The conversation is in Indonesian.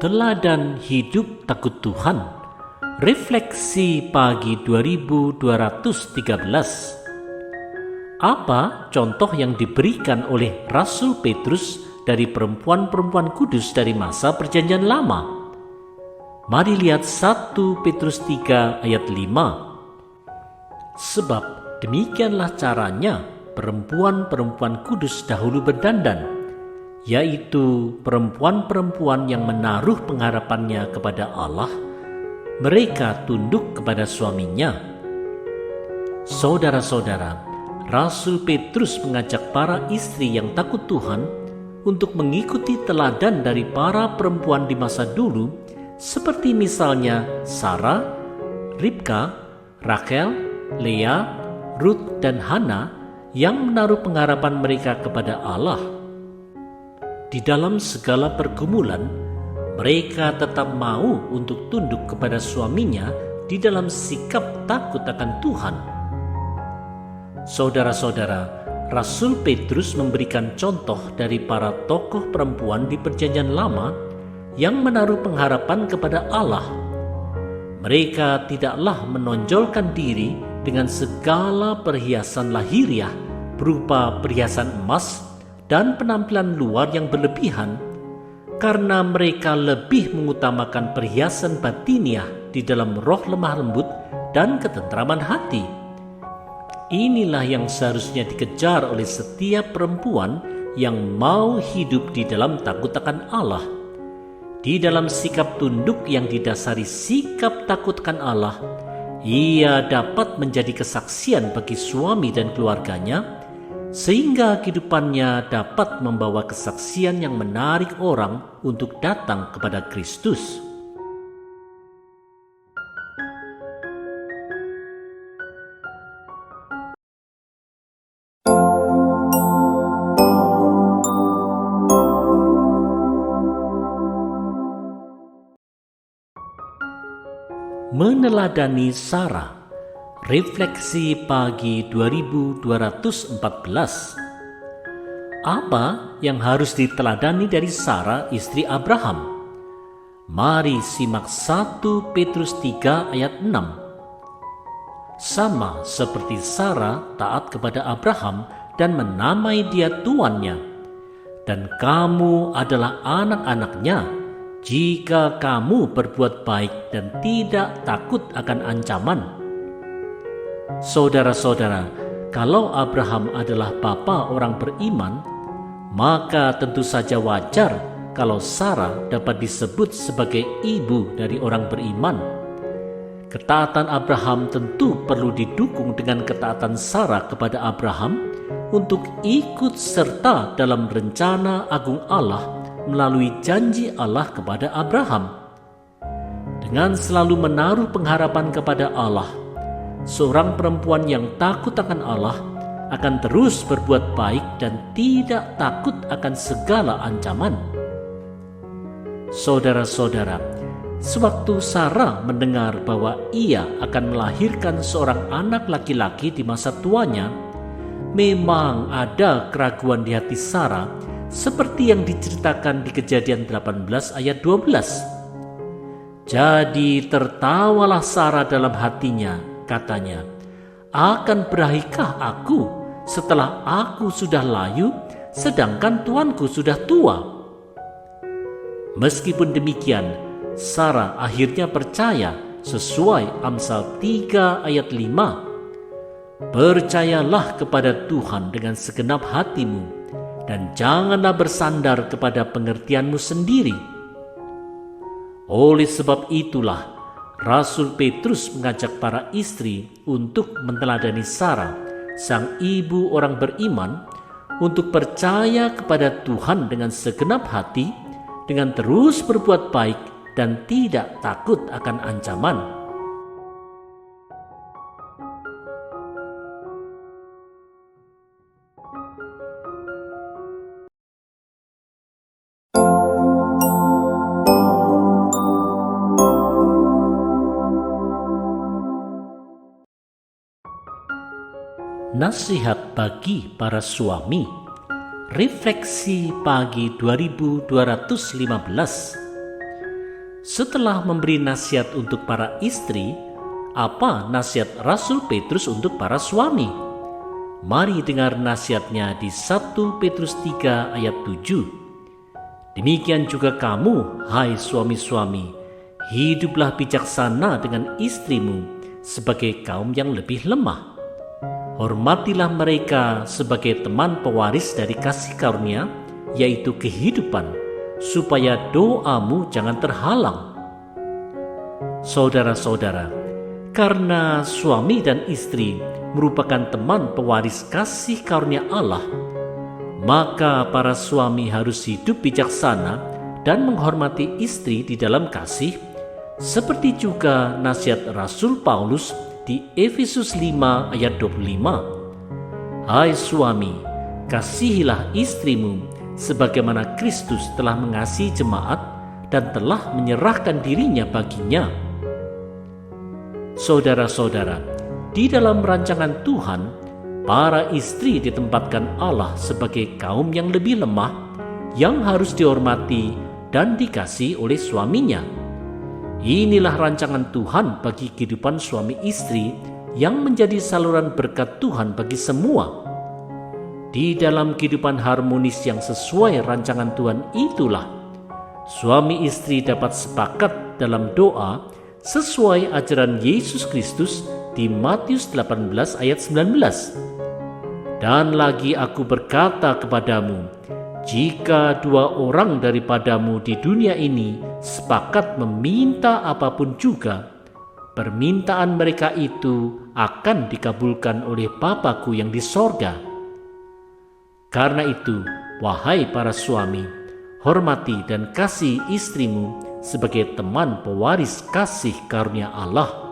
Teladan hidup takut Tuhan. Refleksi pagi 2213. Apa contoh yang diberikan oleh Rasul Petrus dari perempuan-perempuan kudus dari masa Perjanjian Lama? Mari lihat 1 Petrus 3 ayat 5. Sebab demikianlah caranya perempuan-perempuan kudus dahulu berdandan, yaitu perempuan-perempuan yang menaruh pengharapannya kepada Allah. Mereka tunduk kepada suaminya. Saudara-saudara, Rasul Petrus mengajak para istri yang takut Tuhan untuk mengikuti teladan dari para perempuan di masa dulu, seperti misalnya Sarah, Ribka, Rachel, Leah, Ruth, dan Hana yang menaruh pengharapan mereka kepada Allah. Di dalam segala pergumulan, mereka tetap mau untuk tunduk kepada suaminya di dalam sikap takut akan Tuhan. Saudara-saudara, Rasul Petrus memberikan contoh dari para tokoh perempuan di Perjanjian Lama yang menaruh pengharapan kepada Allah. Mereka tidaklah menonjolkan diri dengan segala perhiasan lahiriah berupa perhiasan emas dan penampilan luar yang berlebihan, karena mereka lebih mengutamakan perhiasan batiniah di dalam roh lemah lembut dan ketentraman hati. Inilah yang seharusnya dikejar oleh setiap perempuan yang mau hidup di dalam takut akan Allah. Di dalam sikap tunduk yang didasari sikap takut akan Allah, ia dapat menjadi kesaksian bagi suami dan keluarganya, sehingga kehidupannya dapat membawa kesaksian yang menarik orang untuk datang kepada Kristus. Meneladani Sarah. Refleksi pagi 2214. Apa yang harus diteladani dari Sarah istri Abraham? Mari simak 1 Petrus 3 ayat 6. Sama seperti Sarah taat kepada Abraham dan menamai dia tuannya. Dan kamu adalah anak-anaknya jika kamu berbuat baik dan tidak takut akan ancaman. Saudara-saudara, kalau Abraham adalah bapa orang beriman, maka tentu saja wajar kalau Sarah dapat disebut sebagai ibu dari orang beriman. Ketaatan Abraham tentu perlu didukung dengan ketaatan Sarah kepada Abraham untuk ikut serta dalam rencana agung Allah melalui janji Allah kepada Abraham. Dengan selalu menaruh pengharapan kepada Allah, seorang perempuan yang takut akan Allah akan terus berbuat baik dan tidak takut akan segala ancaman. Saudara-saudara, sewaktu Sarah mendengar bahwa ia akan melahirkan seorang anak laki-laki di masa tuanya, memang ada keraguan di hati Sarah seperti yang diceritakan di Kejadian 18 ayat 12. Jadi tertawalah Sarah dalam hatinya, katanya, akan berahikah aku setelah aku sudah layu, sedangkan tuanku sudah tua? Meskipun demikian, Sarah akhirnya percaya sesuai Amsal 3 ayat 5. Percayalah kepada Tuhan dengan segenap hatimu, dan janganlah bersandar kepada pengertianmu sendiri. Oleh sebab itulah, Rasul Petrus mengajak para istri untuk meneladani Sarah, sang ibu orang beriman, untuk percaya kepada Tuhan dengan segenap hati, dengan terus berbuat baik dan tidak takut akan ancaman. Nasihat bagi para suami. Refleksi pagi 2215. Setelah memberi nasihat untuk para istri, apa nasihat Rasul Petrus untuk para suami? Mari dengar nasihatnya di 1 Petrus 3 ayat 7. Demikian juga kamu, hai suami-suami, hiduplah bijaksana dengan istrimu sebagai kaum yang lebih lemah. Hormatilah mereka sebagai teman pewaris dari kasih karunia, yaitu kehidupan, supaya doamu jangan terhalang. Saudara-saudara, karena suami dan istri merupakan teman pewaris kasih karunia Allah, maka para suami harus hidup bijaksana dan menghormati istri di dalam kasih, seperti juga nasihat Rasul Paulus di Efesus 5 ayat 25. Hai suami, kasihilah istrimu sebagaimana Kristus telah mengasihi jemaat dan telah menyerahkan dirinya baginya. Saudara-saudara, di dalam rancangan Tuhan, para istri ditempatkan Allah sebagai kaum yang lebih lemah, yang harus dihormati dan dikasihi oleh suaminya. Inilah rancangan Tuhan bagi kehidupan suami istri yang menjadi saluran berkat Tuhan bagi semua. Di dalam kehidupan harmonis yang sesuai rancangan Tuhan itulah suami istri dapat sepakat dalam doa sesuai ajaran Yesus Kristus di Matius 18 ayat 19. Dan lagi aku berkata kepadamu, jika dua orang daripadamu di dunia ini sepakat meminta apapun juga, permintaan mereka itu akan dikabulkan oleh Bapa-Ku yang di sorga. Karena itu, wahai para suami, hormati dan kasih istrimu sebagai teman pewaris kasih karunia Allah.